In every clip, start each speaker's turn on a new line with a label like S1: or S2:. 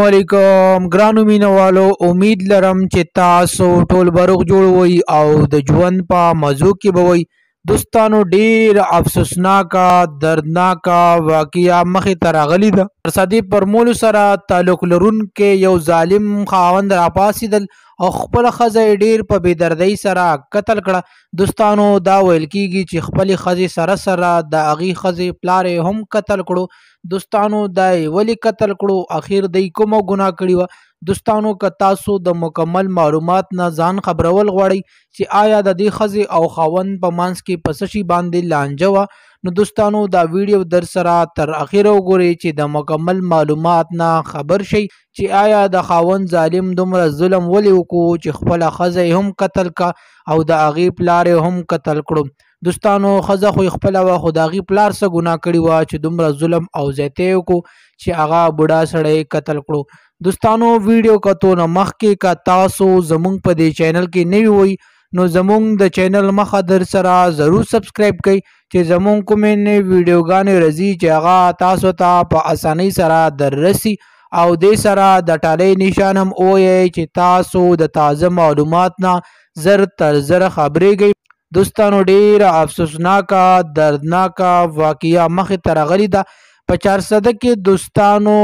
S1: علیکم ګرانو مینوالو، امید لرم چې تاسو ټول بروغ جوړوي او د ژوند په مزو کې به وي. دوستانو، ډیر افسوسناکه دردناکه واقعیا مخې ته راغلې ده. ارصدي پرمولو سره تعلق لرونکي یو ظالم خاوند راپاڅېدل او خپله ښځه یې ډیر په بېدردۍ سره قتل کړه. دوستانو، دا ویل کیږي چې خپلې ښځې سره سره د هغې ښځې پلار یې هم قتل کړو. دوستانو، دا یې ولې قتل کړو؟ اخر دی کومه ګناه کړې وه؟ دوستانو، که تاسو د مکمل معلومات نه ځان خبرول غواړئ چې آیا د دې ښځې او خاوند په منځ کې په څه شي باندې لانجه وه، نو دوستانو دا ویډیو در سره تر اخره وګورئ چې د مکمل معلومات نه خبر شئ چې آیا د خاوند ظالم دومره ظلم ولې وکړو چې خپله ښځه یې هم قتل کړه او د هغې پلار یې هم قتل کړو. دوستانو، ښځه خو یې خپله وه، خو د هغې پلار څه ګناه کړې وه چې دومره ظلم او زیاتی یې وکړو چې هغه بوډا سړی قتل کړو. دوستانو، ویډیو کتو نه مخکې که تاسو زمونږ په دې چینل کې نوي وئ نو زمونږ د چینل مخه در سره ضرور سبسکرایب کړئ چې زمونږ کومې نوې ویډیوګانې راځي چې هغه تاسو ته په اسانۍ سره در رسي او دې سره د ټالۍ نشان هم ووایئ چې تاسو د تازه معلومات نه زر تر زر خبرېږئ. دوستانو، ډیره افسوسناکه دردناکه واقعیا مخې ته راغلې ده. په 400 کې دوستانو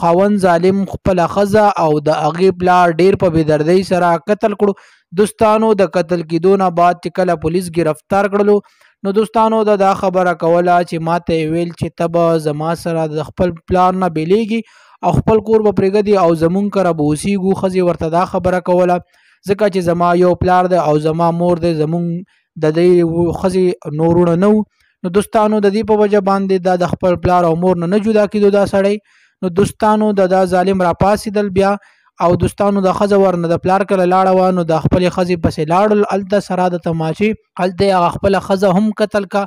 S1: خاوند ظالم خپله ښځه او د هغې پلار ډیر په بېدردۍ سره قتل کړو. دوستانو، د قتل کېدو نه بعد چې کله پولیس ګرفتار کړلو نو دوستانو دا خبره کوله چې ماته یې ویل چې ته به زما سره د خپل پلار نه بیلیږي او خپل کور به پرېږدي او زمونږ کره به اوسېږو. ښځې ورته دا خبره کوله ځکه چې زما یو پلار دی او زما مور دی، زمونږ د دې ښځې نورونه نه وو. نو دوستانو، د دې په وجه باندې دا د خپل پلار او مور نه جدا کېدو دا سړی. نو دوستانو، دا ظالم راپاڅېدل بیا او دوستانو د ښځه ورنه د پلار کله لاړه وه نو د خپلې ښځې پسې لاړل. هلته سره د تماشې هلته یې هغه خپله ښځه هم قتل کا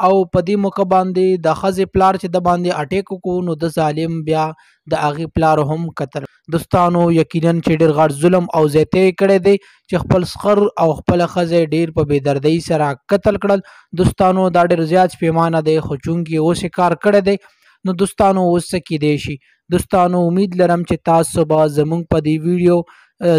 S1: او په دې موقع باندې د ښځې پلار چې د باندې اټیک وکړو نو د ظالم بیا د هغې پلار هم قتل. دوستانو، یقینا چې ډېر غټ ظلم او زیاتی یې کړی دی چې خپل سخر او خپله ښځه یې ډېر په بېدردۍ سره قتل کړل. دوستانو، دا ډېر زیات پیمانه دی خو چونکې اوس یې کار کړی دی نو دوستانو اوس څه کیدی شي. دوستانو، امید لرم چې تاسو به زمونږ په دې ویډیو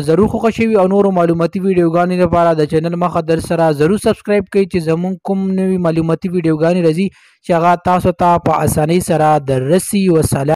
S1: ضرور خوښه شوي او نورو معلوماتي ویډیوګانې لپاره د چینل مخه در سره ضرور سبسکرایب کړئ چې زمونږ کوم نوي معلوماتي ویډیوګانې راځي چې هغه تاسو ته په اسانۍ سره در رسي. وسلام.